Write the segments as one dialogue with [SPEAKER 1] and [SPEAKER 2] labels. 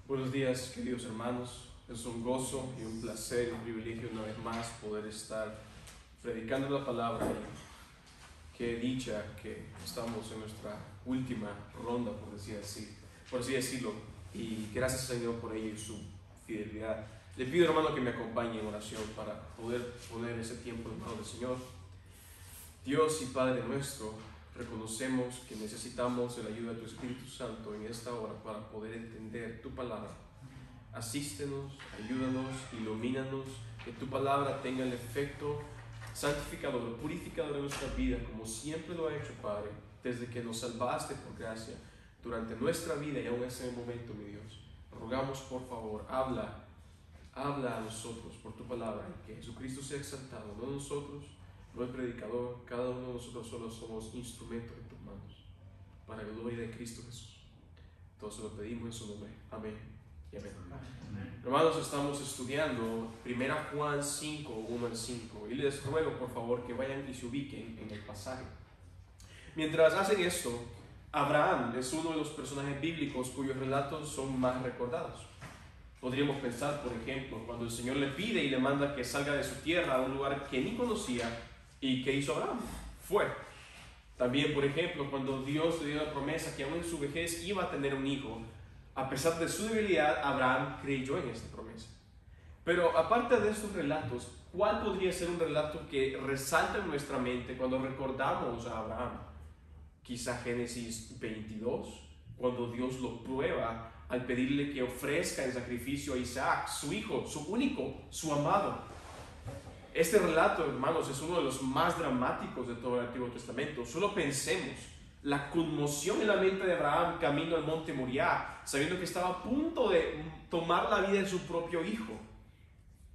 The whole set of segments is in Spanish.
[SPEAKER 1] Buenos días, queridos hermanos. Es un gozo y un placer y un privilegio una vez más poder estar predicando la palabra. Qué dicha que estamos en nuestra última ronda, por así decirlo. Y gracias, Señor, por ello y su fidelidad. Le pido, hermano, que me acompañe en oración para poder poner ese tiempo en manos del Señor. Dios y Padre nuestro, reconocemos que necesitamos la ayuda de tu Espíritu Santo en esta hora para poder entender tu palabra. Asístenos, ayúdanos, ilumínanos, que tu palabra tenga el efecto santificador, purificador de nuestra vida, como siempre lo ha hecho, Padre, desde que nos salvaste por gracia, durante nuestra vida y aún en ese momento, mi Dios. Rogamos, por favor, habla a nosotros por tu palabra, y que Jesucristo sea exaltado, no nosotros, no el predicador. Cada uno de nosotros solo somos instrumentos en tus manos, para la gloria de Cristo Jesús. Entonces lo pedimos en su nombre. Amén y amén. Amén. Hermanos, estamos estudiando 1 Juan 5, 1 al 5, y les ruego por favor que vayan y se ubiquen en el pasaje. Mientras hacen esto, Abraham es uno de los personajes bíblicos cuyos relatos son más recordados. Podríamos pensar, por ejemplo, cuando el Señor le pide y le manda que salga de su tierra a un lugar que ni conocía. ¿Y qué hizo Abraham? Fue. También, por ejemplo, cuando Dios le dio la promesa que aún en su vejez iba a tener un hijo, a pesar de su debilidad, Abraham creyó en esta promesa. Pero aparte de estos relatos, ¿cuál podría ser un relato que resalta en nuestra mente cuando recordamos a Abraham? Quizá Génesis 22, cuando Dios lo prueba al pedirle que ofrezca en sacrificio a Isaac, su hijo, su único, su amado. Este relato, hermanos, es uno de los más dramáticos de todo el Antiguo Testamento. Solo pensemos la conmoción en la mente de Abraham camino al monte Moriah, sabiendo que estaba a punto de tomar la vida de su propio hijo.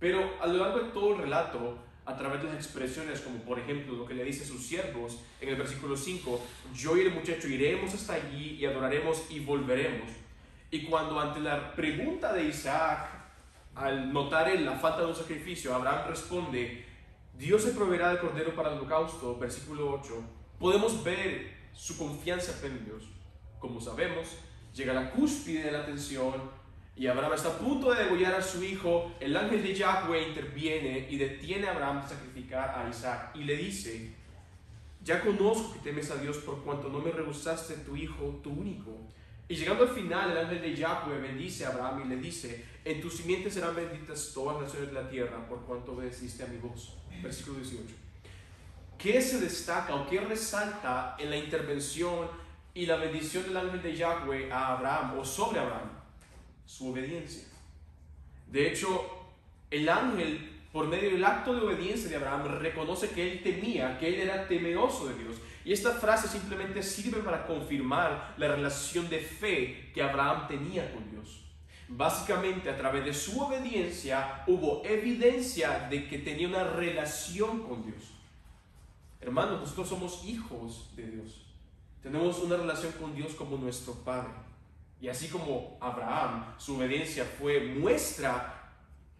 [SPEAKER 1] Pero a lo largo de todo el relato, a través de las expresiones como por ejemplo lo que le dice a sus siervos en el versículo 5, yo y el muchacho iremos hasta allí y adoraremos y volveremos. Y cuando ante la pregunta de Isaac, al notar la falta de un sacrificio, Abraham responde, Dios se proveerá de cordero para el holocausto, versículo 8, podemos ver su confianza en Dios. Como sabemos, llega a la cúspide de la tensión y Abraham está a punto de degollar a su hijo. El ángel de Yahweh interviene y detiene a Abraham de sacrificar a Isaac y le dice, ya conozco que temes a Dios por cuanto no me rehusaste tu hijo, tu único. Y llegando al final, el ángel de Yahweh bendice a Abraham y le dice, en tus simientes serán benditas todas las naciones de la tierra por cuanto obedeciste a mi voz. Versículo 18. ¿Qué se destaca o qué resalta en la intervención y la bendición del ángel de Yahweh a Abraham o sobre Abraham? Su obediencia. De hecho, el ángel, por medio del acto de obediencia de Abraham, reconoce que él temía, que él era temeroso de Dios. Y esta frase simplemente sirve para confirmar la relación de fe que Abraham tenía con Dios. Básicamente, a través de su obediencia, hubo evidencia de que tenía una relación con Dios. Hermanos, nosotros somos hijos de Dios. Tenemos una relación con Dios como nuestro Padre. Y así como Abraham, su obediencia fue muestra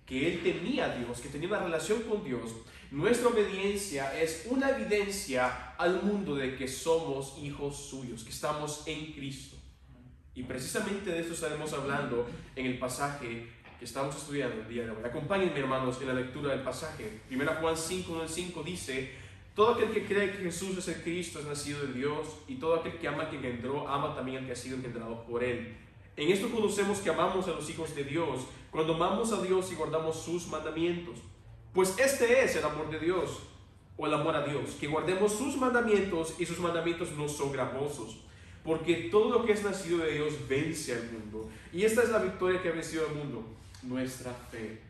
[SPEAKER 1] que él temía a Dios, que tenía una relación con Dios, nuestra obediencia es una evidencia al mundo de que somos hijos suyos, que estamos en Cristo. Y precisamente de eso estaremos hablando en el pasaje que estamos estudiando el día de hoy. Acompáñenme, hermanos, en la lectura del pasaje. 1 Juan 5, 1 al 5 dice, todo aquel que cree que Jesús es el Cristo es nacido de Dios, y todo aquel que ama al que engendró, ama también al que ha sido engendrado por él. En esto conocemos que amamos a los hijos de Dios, cuando amamos a Dios y guardamos sus mandamientos. Pues este es el amor de Dios, o el amor a Dios, que guardemos sus mandamientos, y sus mandamientos no son gravosos, porque todo lo que es nacido de Dios vence al mundo. Y esta es la victoria que ha vencido al mundo, nuestra fe.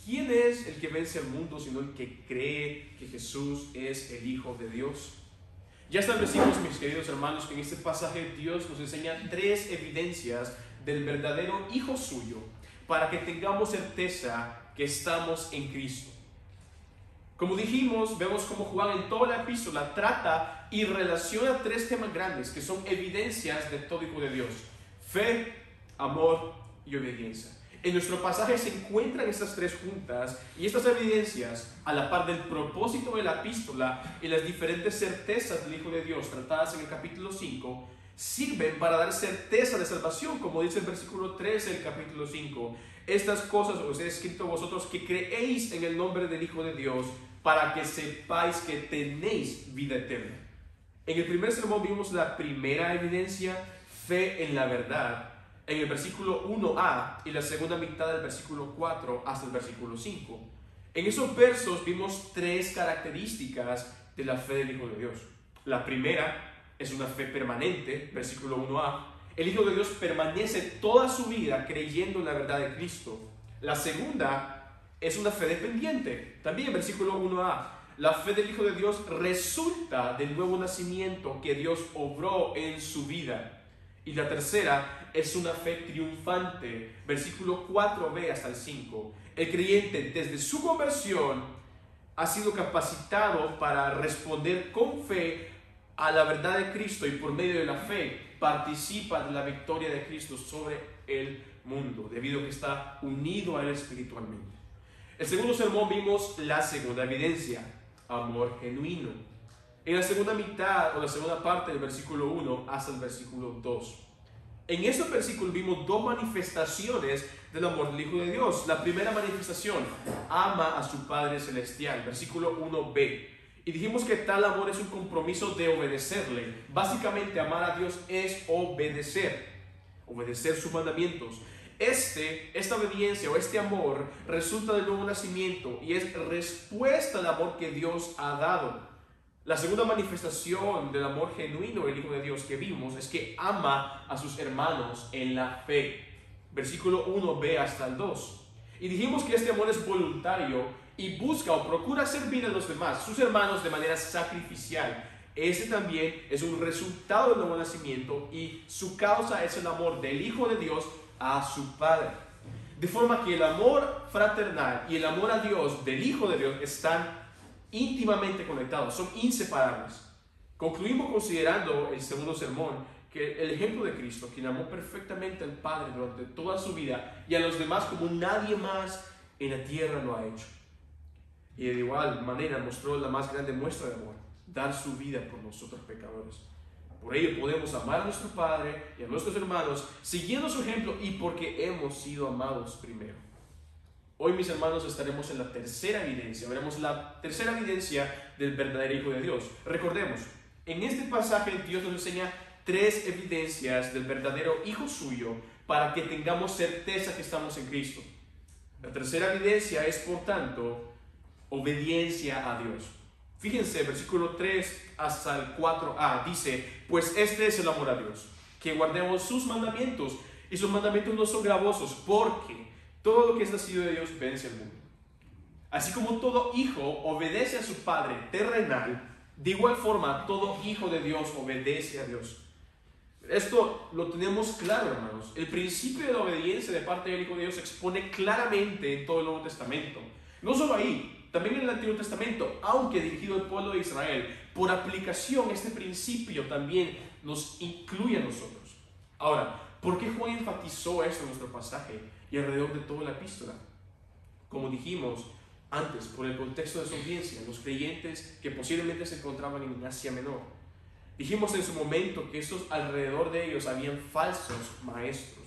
[SPEAKER 1] ¿Quién es el que vence al mundo sino el que cree que Jesús es el Hijo de Dios? Ya establecimos, mis queridos hermanos, que en este pasaje Dios nos enseña tres evidencias del verdadero Hijo suyo, para que tengamos certeza que estamos en Cristo. Como dijimos, vemos cómo Juan en toda la epístola trata y relaciona tres temas grandes que son evidencias de todo hijo de Dios: fe, amor y obediencia. En nuestro pasaje se encuentran estas tres juntas, y estas evidencias, a la par del propósito de la epístola y las diferentes certezas del Hijo de Dios tratadas en el capítulo 5, sirven para dar certeza de salvación, como dice el versículo 13 del capítulo 5. Estas cosas os he escrito a vosotros que creéis en el nombre del Hijo de Dios, para que sepáis que tenéis vida eterna. En el primer sermón vimos la primera evidencia, fe en la verdad, en el versículo 1a y la segunda mitad del versículo 4 hasta el versículo 5. En esos versos vimos tres características de la fe del Hijo de Dios. La primera es una fe permanente, versículo 1a. El Hijo de Dios permanece toda su vida creyendo en la verdad de Cristo. La segunda es una fe dependiente, también versículo 1a. La fe del Hijo de Dios resulta del nuevo nacimiento que Dios obró en su vida. Y la tercera es una fe triunfante, versículo 4b hasta el 5. El creyente desde su conversión ha sido capacitado para responder con fe a la verdad de Cristo, y por medio de la fe participa de la victoria de Cristo sobre el mundo, debido a que está unido a él espiritualmente. El segundo sermón vimos la segunda evidencia, amor genuino. En la segunda mitad o la segunda parte del versículo 1 hasta el versículo 2. En estos versículos vimos dos manifestaciones del amor del Hijo de Dios. La primera manifestación, ama a su Padre Celestial, versículo 1b. Y dijimos que tal amor es un compromiso de obedecerle. Básicamente, amar a Dios es obedecer sus mandamientos. Esta obediencia o este amor resulta del nuevo nacimiento y es respuesta al amor que Dios ha dado. La segunda manifestación del amor genuino del Hijo de Dios que vimos es que ama a sus hermanos en la fe. Versículo 1b hasta el 2. Y dijimos que este amor es voluntario y busca o procura servir a los demás, sus hermanos, de manera sacrificial. Ese también es un resultado del nuevo nacimiento y su causa es el amor del Hijo de Dios a su Padre. De forma que el amor fraternal y el amor a Dios del Hijo de Dios están íntimamente conectados, son inseparables. Concluimos considerando el segundo sermón que el ejemplo de Cristo, quien amó perfectamente al Padre durante toda su vida y a los demás como nadie más en la tierra lo ha hecho. Y de igual manera mostró la más grande muestra de amor, dar su vida por nosotros pecadores. Por ello podemos amar a nuestro Padre y a nuestros hermanos siguiendo su ejemplo y porque hemos sido amados primero. Hoy, mis hermanos, estaremos en la tercera evidencia. Veremos la tercera evidencia del verdadero Hijo de Dios. Recordemos, en este pasaje Dios nos enseña tres evidencias del verdadero Hijo suyo para que tengamos certeza que estamos en Cristo. La tercera evidencia es, por tanto, obediencia a Dios. Fíjense, versículo 3 hasta el 4a, dice: pues este es el amor a Dios, que guardemos sus mandamientos, y sus mandamientos no son gravosos, porque todo lo que es nacido de Dios vence al mundo. Así como todo hijo obedece a su padre terrenal, de igual forma todo hijo de Dios obedece a Dios. Esto lo tenemos claro, hermanos. El principio de la obediencia de parte del Hijo de Dios se expone claramente en todo el Nuevo Testamento. No solo ahí, también en el Antiguo Testamento, aunque dirigido al pueblo de Israel. Por aplicación, este principio también nos incluye a nosotros. Ahora, ¿por qué Juan enfatizó esto en nuestro pasaje y alrededor de toda la epístola? Como dijimos antes, por el contexto de su audiencia, los creyentes que posiblemente se encontraban en Asia Menor. Dijimos en su momento que estos alrededor de ellos habían falsos maestros.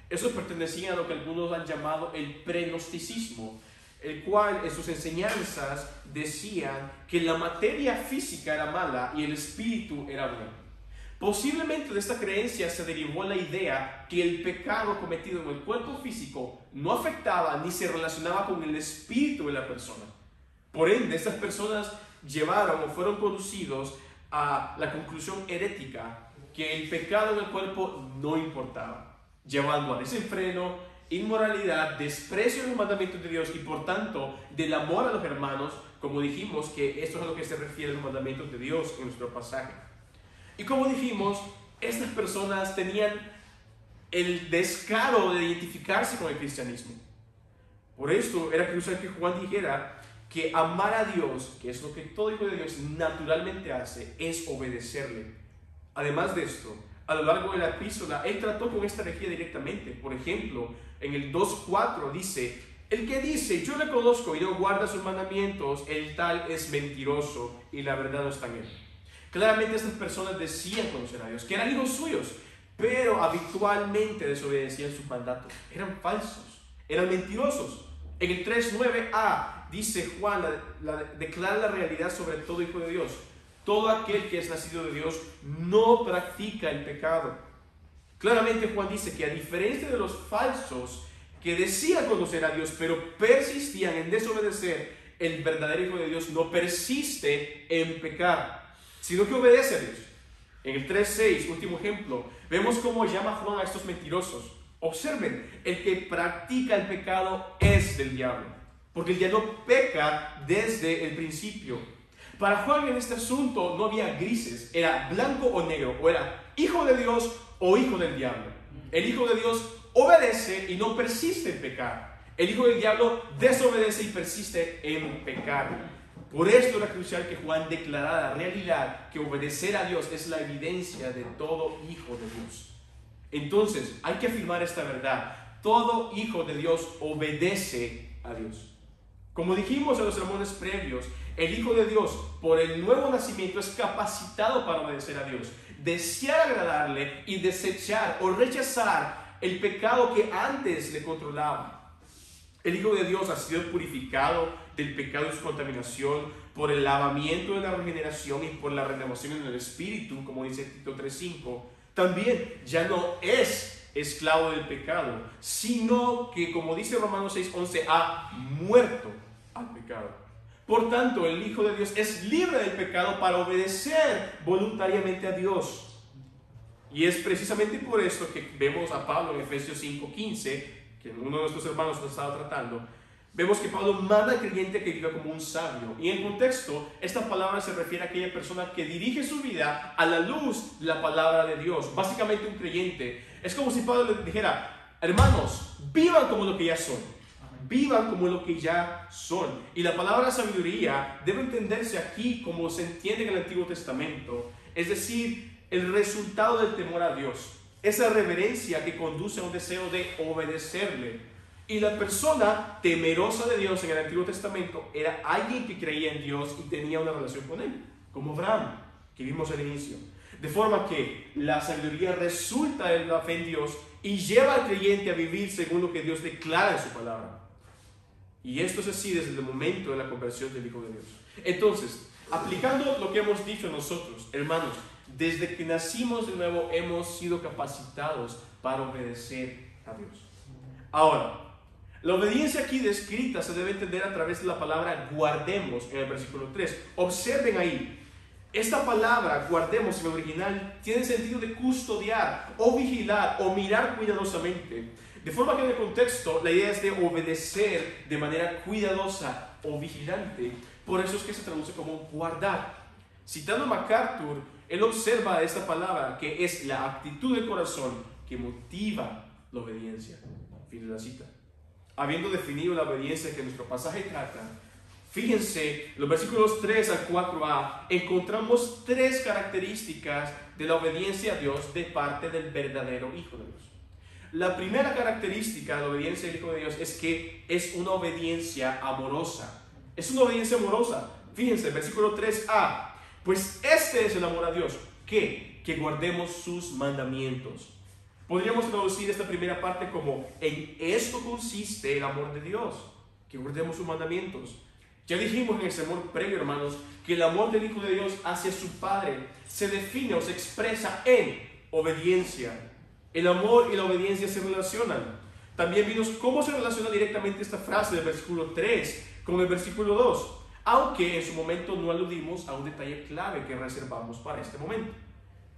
[SPEAKER 1] Estos pertenecían a lo que algunos han llamado el pregnosticismo, el cual en sus enseñanzas decían que la materia física era mala y el espíritu era bueno. Posiblemente de esta creencia se derivó la idea que el pecado cometido en el cuerpo físico no afectaba ni se relacionaba con el espíritu de la persona. Por ende, estas personas llevaron o fueron conducidos a la conclusión herética que el pecado en el cuerpo no importaba, llevando a desenfreno, inmoralidad, desprecio de los mandamientos de Dios y por tanto del amor a los hermanos, como dijimos que esto es a lo que se refiere a los mandamientos de Dios en nuestro pasaje. Y como dijimos, estas personas tenían el descaro de identificarse con el cristianismo. Por esto era crucial que Juan dijera que amar a Dios, que es lo que todo hijo de Dios naturalmente hace, es obedecerle. Además de esto, a lo largo de la epístola, él trató con esta herejía directamente. Por ejemplo, en el 2:4 dice: el que dice yo le conozco y no guarda sus mandamientos, el tal es mentiroso y la verdad no está en él. Claramente estas personas decían conocer a Dios, que eran hijos suyos, pero habitualmente desobedecían sus mandatos. Eran falsos, eran mentirosos. En el 3:9a dice Juan, declara la realidad sobre todo hijo de Dios. Todo aquel que es nacido de Dios no practica el pecado. Claramente Juan dice que a diferencia de los falsos que decían conocer a Dios, pero persistían en desobedecer, el verdadero hijo de Dios no persiste en pecar, sino que obedece a Dios. En el 3:6, último ejemplo, vemos cómo llama Juan a estos mentirosos. Observen, el que practica el pecado es del diablo, porque el diablo peca desde el principio. Para Juan en este asunto no había grises, era blanco o negro, o era hijo de Dios o hijo del diablo. El hijo de Dios obedece y no persiste en pecar. El hijo del diablo desobedece y persiste en pecar. Por esto era crucial que Juan declarara la realidad que obedecer a Dios es la evidencia de todo hijo de Dios. Entonces, hay que afirmar esta verdad. Todo hijo de Dios obedece a Dios. Como dijimos en los sermones previos, el hijo de Dios, por el nuevo nacimiento, es capacitado para obedecer a Dios, desear agradarle y desechar o rechazar el pecado que antes le controlaba. El hijo de Dios ha sido purificado del pecado y su contaminación por el lavamiento de la regeneración y por la renovación en el espíritu, como dice Tito 3:5. También ya no es esclavo del pecado, sino que, como dice Romanos 6:11, ha muerto al pecado. Por tanto, el hijo de Dios es libre del pecado para obedecer voluntariamente a Dios. Y es precisamente por esto que vemos a Pablo en Efesios 5:15, que uno de nuestros hermanos nos estaba tratando. Vemos que Pablo manda al creyente que viva como un sabio. Y en contexto, esta palabra se refiere a aquella persona que dirige su vida a la luz de la palabra de Dios. Básicamente un creyente. Es como si Pablo le dijera: hermanos, vivan como lo que ya son. Vivan como lo que ya son. Y la palabra sabiduría debe entenderse aquí como se entiende en el Antiguo Testamento. Es decir, el resultado del temor a Dios. Esa reverencia que conduce a un deseo de obedecerle. Y la persona temerosa de Dios en el Antiguo Testamento era alguien que creía en Dios y tenía una relación con Él, como Abraham, que vimos al inicio. De forma que la sabiduría resulta de la fe en Dios y lleva al creyente a vivir según lo que Dios declara en su palabra. Y esto es así desde el momento de la conversión del Hijo de Dios. Entonces, aplicando lo que hemos dicho nosotros, hermanos, desde que nacimos de nuevo hemos sido capacitados para obedecer a Dios. Ahora, la obediencia aquí descrita se debe entender a través de la palabra guardemos en el versículo 3. Observen ahí, esta palabra guardemos en el original tiene el sentido de custodiar o vigilar o mirar cuidadosamente. De forma que en el contexto la idea es de obedecer de manera cuidadosa o vigilante. Por eso es que se traduce como guardar. Citando a MacArthur, él observa esta palabra que es la actitud del corazón que motiva la obediencia. Fin de la cita. Habiendo definido la obediencia que nuestro pasaje trata, fíjense, los versículos 3 al 4a, encontramos tres características de la obediencia a Dios de parte del verdadero Hijo de Dios. La primera característica de la obediencia del Hijo de Dios es que es una obediencia amorosa. Es una obediencia amorosa. Fíjense, versículo 3a, pues este es el amor a Dios, que guardemos sus mandamientos. Podríamos traducir esta primera parte como: en esto consiste el amor de Dios, que guardemos sus mandamientos. Ya dijimos en el sermón previo, hermanos, que el amor del Hijo de Dios hacia su Padre se define o se expresa en obediencia. El amor y la obediencia se relacionan. También vimos cómo se relaciona directamente esta frase del versículo 3 con el versículo 2, aunque en su momento no aludimos a un detalle clave que reservamos para este momento.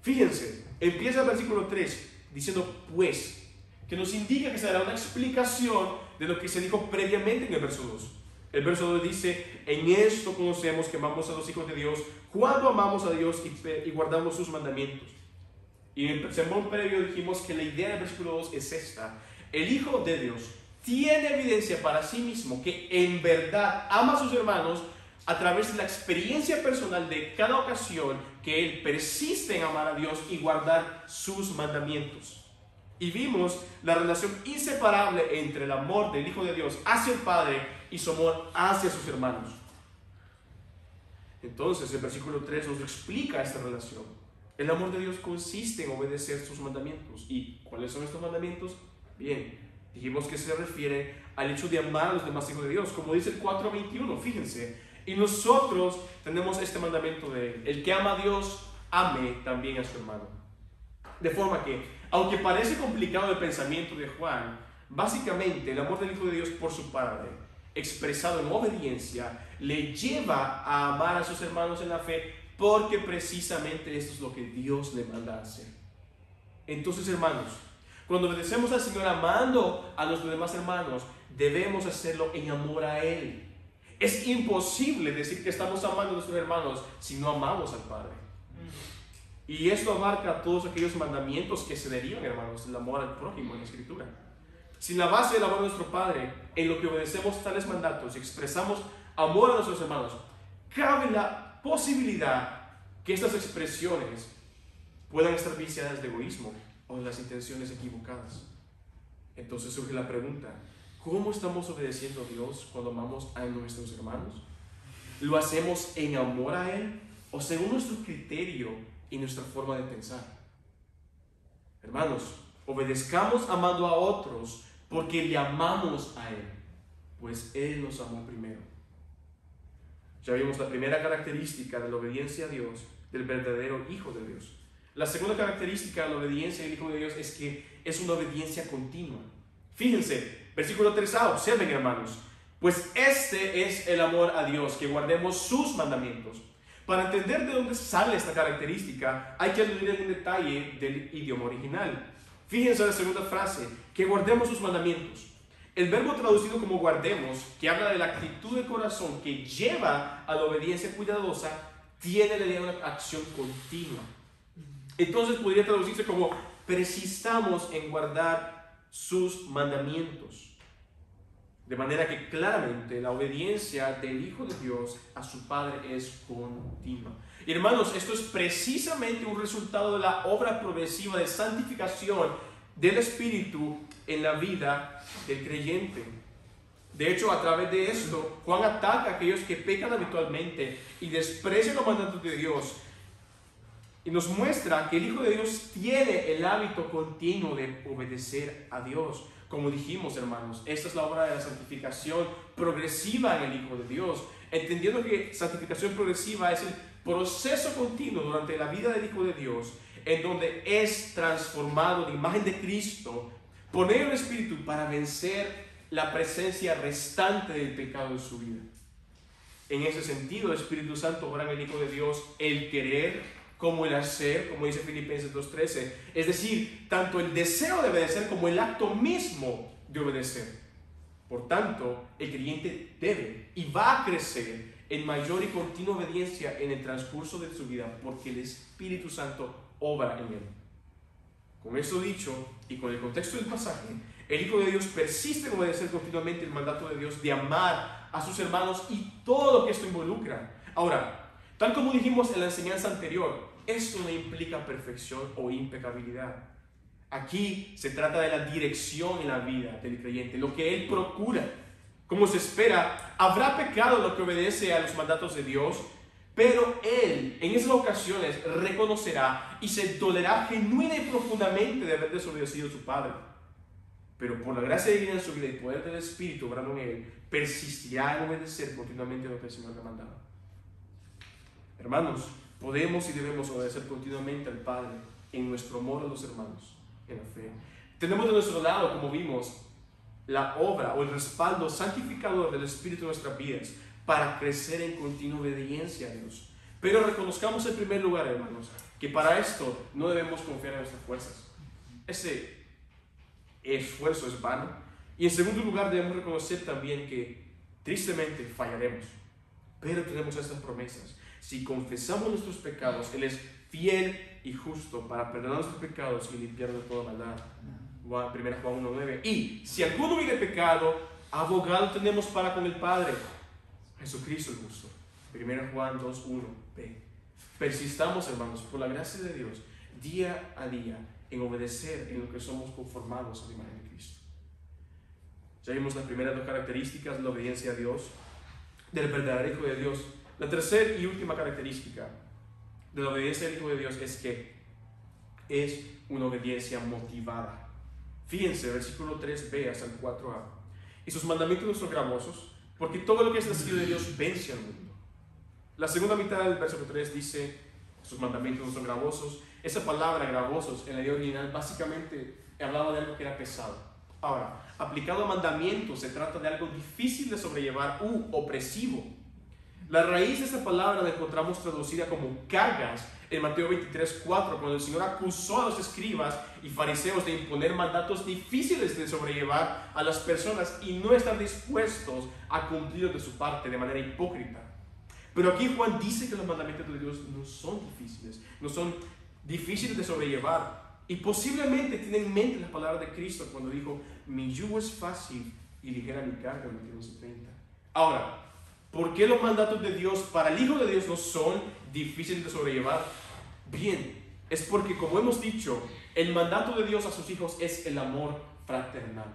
[SPEAKER 1] Fíjense, empieza el versículo 3 diciendo pues, que nos indica que se dará una explicación de lo que se dijo previamente en el verso 2. El verso 2 dice: en esto conocemos que amamos a los hijos de Dios cuando amamos a Dios y guardamos sus mandamientos. Y en el sermón previo dijimos que la idea del versículo 2 es esta: el Hijo de Dios tiene evidencia para sí mismo que en verdad ama a sus hermanos a través de la experiencia personal de cada ocasión que él persiste en amar a Dios y guardar sus mandamientos. Y vimos la relación inseparable entre el amor del Hijo de Dios hacia el Padre y su amor hacia sus hermanos. Entonces el versículo 3 nos explica esta relación. El amor de Dios consiste en obedecer sus mandamientos. ¿Y cuáles son estos mandamientos? Bien, dijimos que se refiere al hecho de amar a los demás hijos de Dios, como dice el 4:21, fíjense. Y nosotros tenemos este mandamiento de él: el que ama a Dios, ame también a su hermano. De forma que, aunque parece complicado el pensamiento de Juan, básicamente el amor del Hijo de Dios por su Padre, expresado en obediencia, le lleva a amar a sus hermanos en la fe, porque precisamente esto es lo que Dios le manda a hacer. Entonces, hermanos, cuando obedecemos al Señor amando a los demás hermanos, debemos hacerlo en amor a Él. Es imposible decir que estamos amando a nuestros hermanos si no amamos al Padre. Y esto abarca todos aquellos mandamientos que se derivan, hermanos, del amor al prójimo en la Escritura. Sin la base del amor a nuestro Padre, en lo que obedecemos tales mandatos y expresamos amor a nuestros hermanos, cabe la posibilidad que estas expresiones puedan estar viciadas de egoísmo o de las intenciones equivocadas. Entonces surge la pregunta: ¿cómo estamos obedeciendo a Dios cuando amamos a nuestros hermanos? ¿Lo hacemos en amor a Él o según nuestro criterio y nuestra forma de pensar? Hermanos, obedezcamos amando a otros porque le amamos a Él, pues Él nos amó primero. Ya vimos la primera característica de la obediencia a Dios, del verdadero Hijo de Dios. La segunda característica de la obediencia del Hijo de Dios es que es una obediencia continua. Fíjense, versículo 3a, observen, hermanos: pues este es el amor a Dios, que guardemos sus mandamientos. Para entender de dónde sale esta característica, hay que aludir en un detalle del idioma original. Fíjense en la segunda frase: que guardemos sus mandamientos. El verbo traducido como guardemos, que habla de la actitud del corazón que lleva a la obediencia cuidadosa, tiene la idea de una acción continua. Entonces podría traducirse como: persistamos en guardar sus mandamientos. De manera que claramente la obediencia del Hijo de Dios a su Padre es continua. Y hermanos, esto es precisamente un resultado de la obra progresiva de santificación del Espíritu en la vida del creyente. De hecho, a través de esto, Juan ataca a aquellos que pecan habitualmente y desprecian los mandatos de Dios, y nos muestra que el Hijo de Dios tiene el hábito continuo de obedecer a Dios. Como dijimos, hermanos, esta es la obra de la santificación progresiva en el Hijo de Dios, entendiendo que santificación progresiva es el proceso continuo durante la vida del Hijo de Dios, en donde es transformado en la imagen de Cristo, poner el Espíritu para vencer la presencia restante del pecado en su vida. En ese sentido, el Espíritu Santo obra en el Hijo de Dios el querer como el hacer, como dice Filipenses 2:13, es decir, tanto el deseo de obedecer como el acto mismo de obedecer. Por tanto, el creyente debe y va a crecer en mayor y continua obediencia en el transcurso de su vida, porque el Espíritu Santo obra en él. Con esto dicho, y con el contexto del pasaje, el Hijo de Dios persiste en obedecer continuamente el mandato de Dios de amar a sus hermanos y todo lo que esto involucra. Ahora, tal como dijimos en la enseñanza anterior, esto no implica perfección o impecabilidad. Aquí se trata de la dirección en la vida del creyente, lo que él procura. Como se espera, habrá pecado en lo que obedece a los mandatos de Dios, pero él en esas ocasiones reconocerá y se dolerá genuina y profundamente de haber desobedecido a su Padre. Pero por la gracia divina en su vida y el poder del Espíritu obrando en él, persistirá en obedecer continuamente lo que el Señor le ha mandado. Hermanos, podemos y debemos obedecer continuamente al Padre en nuestro amor a los hermanos, en la fe. Tenemos de nuestro lado, como vimos, la obra o el respaldo santificador del Espíritu en nuestras vidas para crecer en continua obediencia a Dios. Pero reconozcamos en primer lugar, hermanos, que para esto no debemos confiar en nuestras fuerzas. Ese esfuerzo es vano. Y en segundo lugar, debemos reconocer también que tristemente fallaremos. Pero tenemos estas promesas. Si confesamos nuestros pecados, Él es fiel y justo para perdonar nuestros pecados y limpiarnos de toda maldad. 1 Juan 1:9. Y si alguno hubiere pecado, abogado tenemos para con el Padre, Jesucristo el justo. 1 Juan 2:1b. Persistamos, hermanos, por la gracia de Dios, día a día, en obedecer en lo que somos conformados a la imagen de Cristo. Ya vimos las primeras dos características de la obediencia a Dios, del verdadero Hijo de Dios. la tercera y última característica de la obediencia del Hijo de Dios es que es una obediencia motivada. Fíjense, versículo 3b hasta el 4a. Y sus mandamientos no son gravosos, porque todo lo que es nacido de Dios vence al mundo. La segunda mitad del versículo 3 dice, sus mandamientos no son gravosos. Esa palabra gravosos en la idea original básicamente hablaba de algo que era pesado. Ahora, aplicado a mandamientos, se trata de algo difícil de sobrellevar u opresivo. La raíz de esta palabra la encontramos traducida como cargas en Mateo 23:4, cuando el Señor acusó a los escribas y fariseos de imponer mandatos difíciles de sobrellevar a las personas y no estar dispuestos a cumplirlos de su parte de manera hipócrita. Pero aquí Juan dice que los mandamientos de Dios no son difíciles de sobrellevar. Y posiblemente tiene en mente las palabras de Cristo cuando dijo, mi yugo es fácil y ligera mi carga, en Mateo 11:30. Ahora, ¿por qué los mandatos de Dios para el Hijo de Dios no son difíciles de sobrellevar? Bien, es porque, como hemos dicho, el mandato de Dios a sus hijos es el amor fraternal.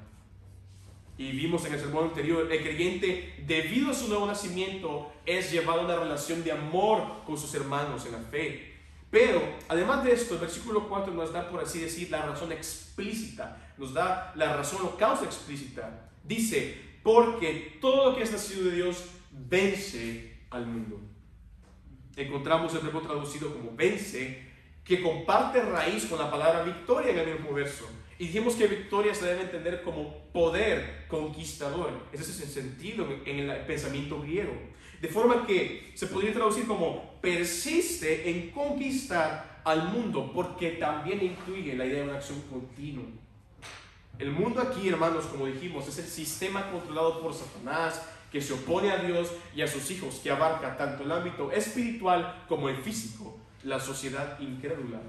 [SPEAKER 1] Y vimos en el sermón anterior, el creyente, debido a su nuevo nacimiento, es llevado a una relación de amor con sus hermanos en la fe. Pero, además de esto, el versículo 4 nos da, por así decir, la razón explícita, nos da la razón o causa explícita. Dice, porque todo lo que es nacido de Dios vence al mundo. Encontramos el verbo traducido como vence, que comparte raíz con la palabra victoria en el mismo verso. Y dijimos que victoria se debe entender como poder conquistador. Ese es el sentido en el pensamiento griego. De forma que se podría traducir como persiste en conquistar al mundo, porque también incluye la idea de una acción continua. El mundo aquí, hermanos, como dijimos, es el sistema controlado por Satanás, que se opone a Dios y a sus hijos, que abarca tanto el ámbito espiritual como el físico, la sociedad incrédula,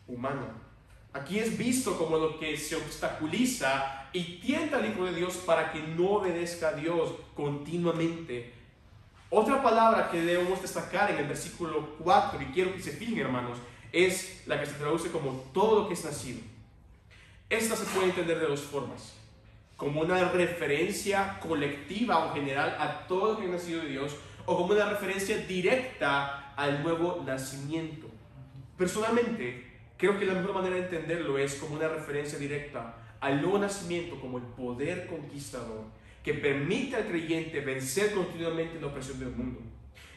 [SPEAKER 1] humana. Aquí es visto como lo que se obstaculiza y tienta al Hijo de Dios para que no obedezca a Dios continuamente. Otra palabra que debemos destacar en el versículo 4, y quiero que se fijen, hermanos, es la que se traduce como todo lo que es nacido. Esta se puede entender de dos formas: como una referencia colectiva o general a todo lo que es nacido de Dios, o como una referencia directa al nuevo nacimiento. Personalmente, creo que la mejor manera de entenderlo es como una referencia directa al nuevo nacimiento como el poder conquistador que permite al creyente vencer continuamente la opresión del mundo.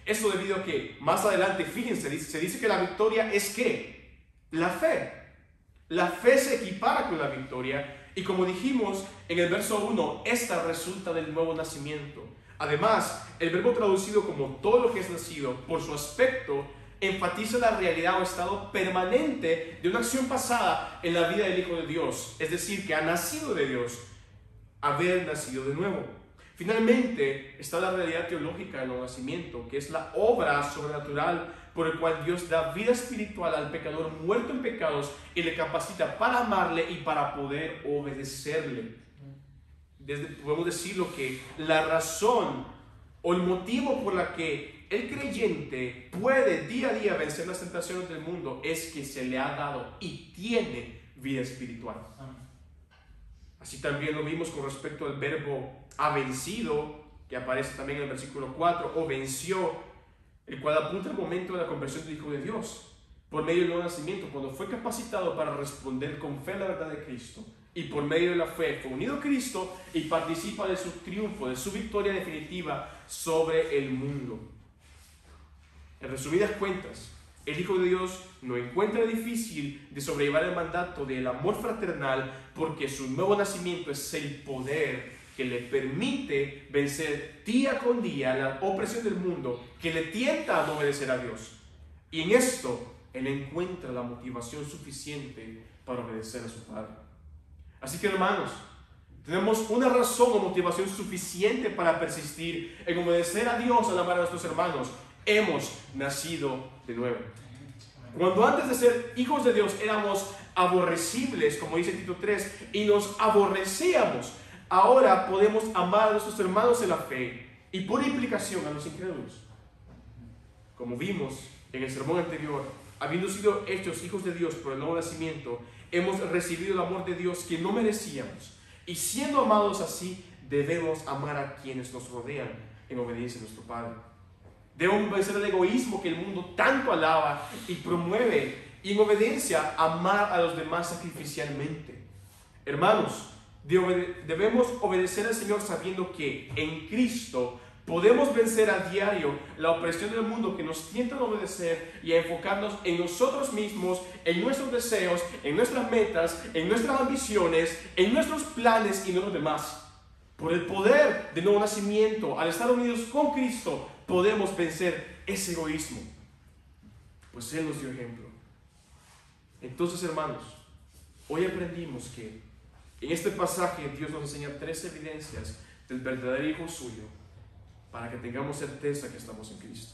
[SPEAKER 1] Esto debido a que más adelante, fíjense, se dice que la victoria es ¿qué? La fe. La fe se equipara con la victoria y, como dijimos en el verso 1, esta resulta del nuevo nacimiento. Además, el verbo traducido como todo lo que es nacido, por su aspecto, enfatiza la realidad o estado permanente de una acción pasada en la vida del Hijo de Dios, es decir, que ha nacido de Dios, haber nacido de nuevo. Finalmente está la realidad teológica del nuevo nacimiento, que es la obra sobrenatural por el cual Dios da vida espiritual al pecador muerto en pecados y le capacita para amarle y para poder obedecerle. Podemos decirlo que la razón o el motivo por la que el creyente puede día a día vencer las tentaciones del mundo es que se le ha dado y tiene vida espiritual. Así también lo vimos con respecto al verbo ha vencido, que aparece también en el versículo 4, o venció, el cual apunta al momento de la conversión del Hijo de Dios, por medio del nuevo nacimiento, cuando fue capacitado para responder con fe a la verdad de Cristo, y por medio de la fe fue unido a Cristo y participa de su triunfo, de su victoria definitiva sobre el mundo. En resumidas cuentas, el Hijo de Dios no encuentra difícil de sobrellevar el mandato del amor fraternal porque su nuevo nacimiento es el poder que le permite vencer día con día la opresión del mundo que le tienta a no obedecer a Dios. Y en esto, él encuentra la motivación suficiente para obedecer a su Padre. Así que, hermanos, tenemos una razón o motivación suficiente para persistir en obedecer a Dios al amar a nuestros hermanos. Hemos nacido de nuevo. Cuando antes de ser hijos de Dios éramos aborrecibles, como dice Tito 3, y nos aborrecíamos, ahora podemos amar a nuestros hermanos en la fe y por implicación a los incrédulos. Como vimos en el sermón anterior, habiendo sido hechos hijos de Dios por el nuevo nacimiento, hemos recibido el amor de Dios que no merecíamos, y siendo amados así, debemos amar a quienes nos rodean en obediencia a nuestro Padre. Debemos vencer el egoísmo que el mundo tanto alaba y promueve, y en obediencia amar a los demás sacrificialmente. Hermanos, debemos obedecer al Señor sabiendo que en Cristo podemos vencer a diario la opresión del mundo que nos tienta a obedecer y a enfocarnos en nosotros mismos, en nuestros deseos, en nuestras metas, en nuestras ambiciones, en nuestros planes y no los demás. Por el poder del nuevo nacimiento, al estar unidos con Cristo, podemos vencer ese egoísmo, pues Él nos dio ejemplo. Entonces, hermanos, hoy aprendimos que en este pasaje Dios nos enseña 3 evidencias del verdadero Hijo suyo para que tengamos certeza que estamos en Cristo.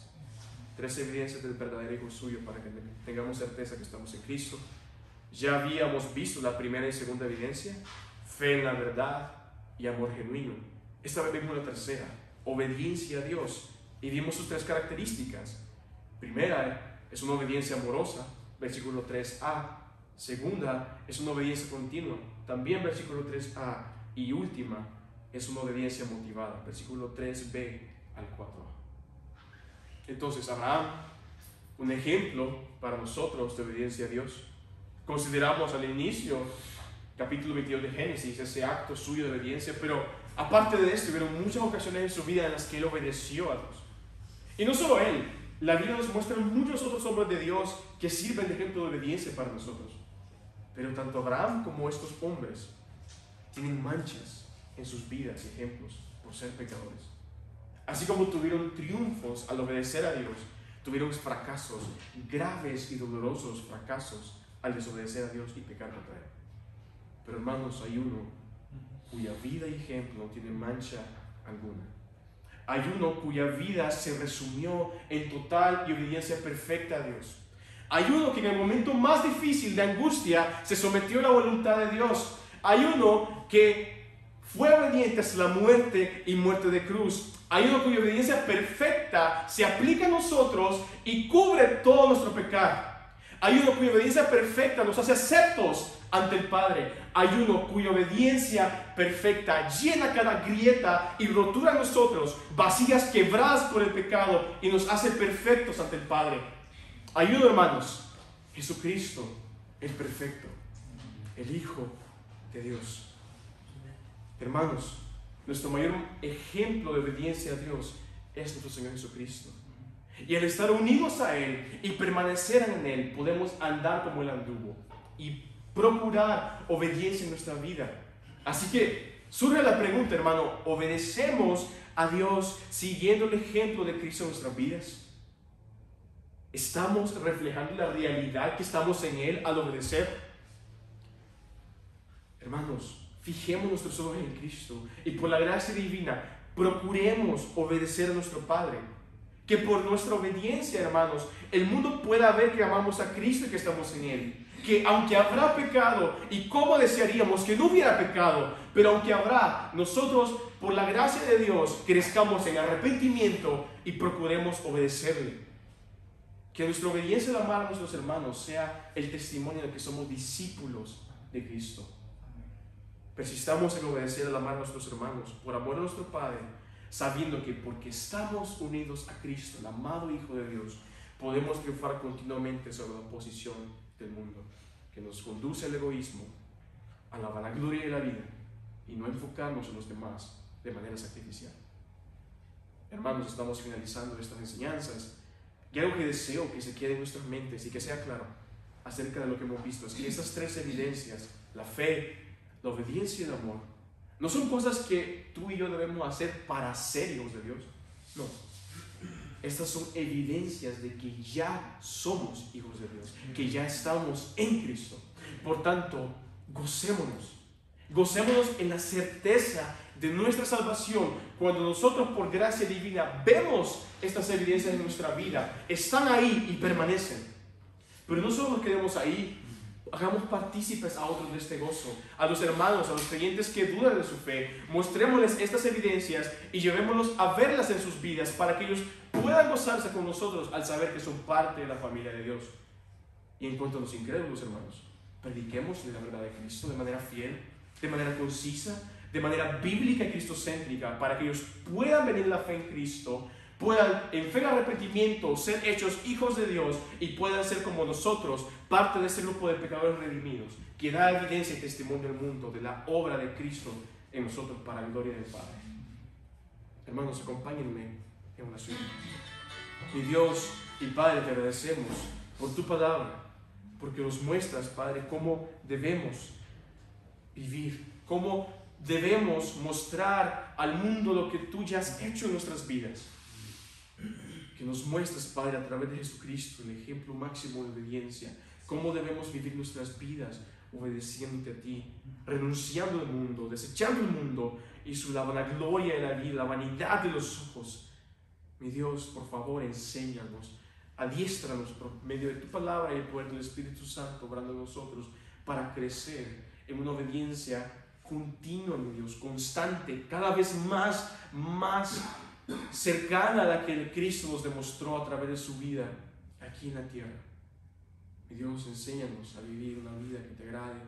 [SPEAKER 1] 3 evidencias del verdadero Hijo suyo para que tengamos certeza que estamos en Cristo. Ya habíamos visto la primera y segunda evidencia: fe en la verdad y amor genuino. Esta vez vimos la tercera: obediencia a Dios, y vimos sus 3 características. Primera es una obediencia amorosa, versículo 3a. Segunda es una obediencia continua, también versículo 3a. Y última es una obediencia motivada, versículo 3b al 4a. Entonces, Abraham, un ejemplo para nosotros de obediencia a Dios. Consideramos al inicio, capítulo 22 de Génesis, ese acto suyo de obediencia, pero aparte de esto, hubieron muchas ocasiones en su vida en las que él obedeció a Dios. Y no solo él, la Biblia nos muestra muchos otros hombres de Dios que sirven de ejemplo de obediencia para nosotros. Pero tanto Abraham como estos hombres tienen manchas en sus vidas y ejemplos por ser pecadores. Así como tuvieron triunfos al obedecer a Dios, tuvieron fracasos, graves y dolorosos fracasos al desobedecer a Dios y pecar contra Él. Pero hermanos, hay uno cuya vida y ejemplo no tiene mancha alguna. Hay uno cuya vida se resumió en total y obediencia perfecta a Dios. Hay uno que en el momento más difícil de angustia se sometió a la voluntad de Dios. Hay uno que fue obediente hasta la muerte y muerte de cruz. Hay uno cuya obediencia perfecta se aplica a nosotros y cubre todo nuestro pecado. Hay uno cuya obediencia perfecta nos hace aceptos ante el Padre. Hay uno cuya obediencia perfecta llena cada grieta y rotura en nosotros, vasijas quebradas por el pecado, y nos hace perfectos ante el Padre. Hay uno, hermanos, Jesucristo, el perfecto, el Hijo de Dios. Hermanos, nuestro mayor ejemplo de obediencia a Dios es nuestro Señor Jesucristo. Y al estar unidos a Él y permanecer en Él, podemos andar como Él anduvo y procurar obediencia en nuestra vida. Así que surge la pregunta, hermano: ¿obedecemos a Dios siguiendo el ejemplo de Cristo en nuestras vidas? ¿Estamos reflejando la realidad que estamos en Él al obedecer? Hermanos, fijemos nuestros ojos en Cristo y por la gracia divina procuremos obedecer a nuestro Padre. Que por nuestra obediencia, hermanos, el mundo pueda ver que amamos a Cristo y que estamos en Él. Que aunque habrá pecado, y cómo desearíamos que no hubiera pecado, pero aunque habrá, nosotros por la gracia de Dios crezcamos en arrepentimiento y procuremos obedecerle. Que nuestra obediencia al amar a nuestros hermanos sea el testimonio de que somos discípulos de Cristo. Persistamos en obedecer al amar a nuestros hermanos por amor a nuestro Padre, sabiendo que porque estamos unidos a Cristo, el amado Hijo de Dios, podemos triunfar continuamente sobre la oposición del mundo, que nos conduce al egoísmo, a la vanagloria de la vida, y no enfocarnos en los demás de manera sacrificial. Hermanos, estamos finalizando estas enseñanzas, y algo que deseo que se quede en nuestras mentes y que sea claro acerca de lo que hemos visto es que estas 3 evidencias, la fe, la obediencia y el amor, no son cosas que tú y yo debemos hacer para ser hijos de Dios. No. Estas son evidencias de que ya somos hijos de Dios, que ya estamos en Cristo. Por tanto, gocémonos. Gocémonos en la certeza de nuestra salvación. Cuando nosotros por gracia divina vemos estas evidencias en nuestra vida, están ahí y permanecen. Pero no solo nos quedemos ahí, hagamos partícipes a otros de este gozo, a los hermanos, a los creyentes que dudan de su fe. Mostrémosles estas evidencias y llevémoslos a verlas en sus vidas para que ellos puedan gozarse con nosotros al saber que son parte de la familia de Dios. Y en cuanto a los incrédulos, hermanos, prediquemos la verdad de Cristo de manera fiel, de manera concisa, de manera bíblica y cristocéntrica, para que ellos puedan venir a la fe en Cristo, puedan en fe y arrepentimiento ser hechos hijos de Dios y puedan ser como nosotros, parte de ese grupo de pecadores redimidos, que da evidencia y testimonio al mundo de la obra de Cristo en nosotros para la gloria del Padre. Hermanos, acompáñenme en oración. Mi Dios y Padre, te agradecemos por tu palabra, porque nos muestras, Padre, cómo debemos vivir, cómo debemos mostrar al mundo lo que tú ya has hecho en nuestras vidas. Que nos muestres, Padre, a través de Jesucristo, el ejemplo máximo de obediencia, cómo debemos vivir nuestras vidas obedeciéndote a ti, renunciando al mundo, desechando el mundo y la vanagloria de la vida, la vanidad de los ojos. Mi Dios, por favor, enséñanos, adiéstranos por medio de tu palabra y el poder del Espíritu Santo obrando en nosotros para crecer en una obediencia continua, mi Dios, constante, cada vez más cercana a la que el Cristo nos demostró a través de su vida aquí en la tierra. Mi Dios, enséñanos a vivir una vida que te agrade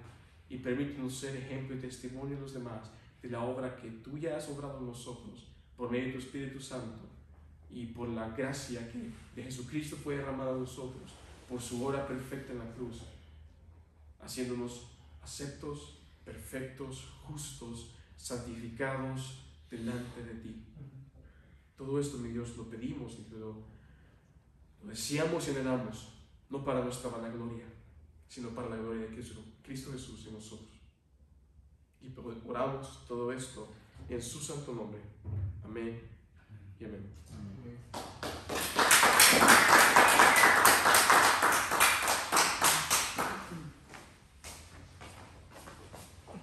[SPEAKER 1] y permítenos ser ejemplo y testimonio a los demás de la obra que tú ya has obrado en nosotros por medio de tu Espíritu Santo y por la gracia que de Jesucristo fue derramada en nosotros por su obra perfecta en la cruz, haciéndonos aceptos, perfectos, justos, santificados delante de ti. Todo esto, mi Dios, lo pedimos y lo deseamos y anhelamos, no para nuestra vanagloria, sino para la gloria de Cristo Jesús en nosotros. Y oramos todo esto en su santo nombre. Amén y amén.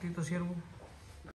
[SPEAKER 2] Tito siervo.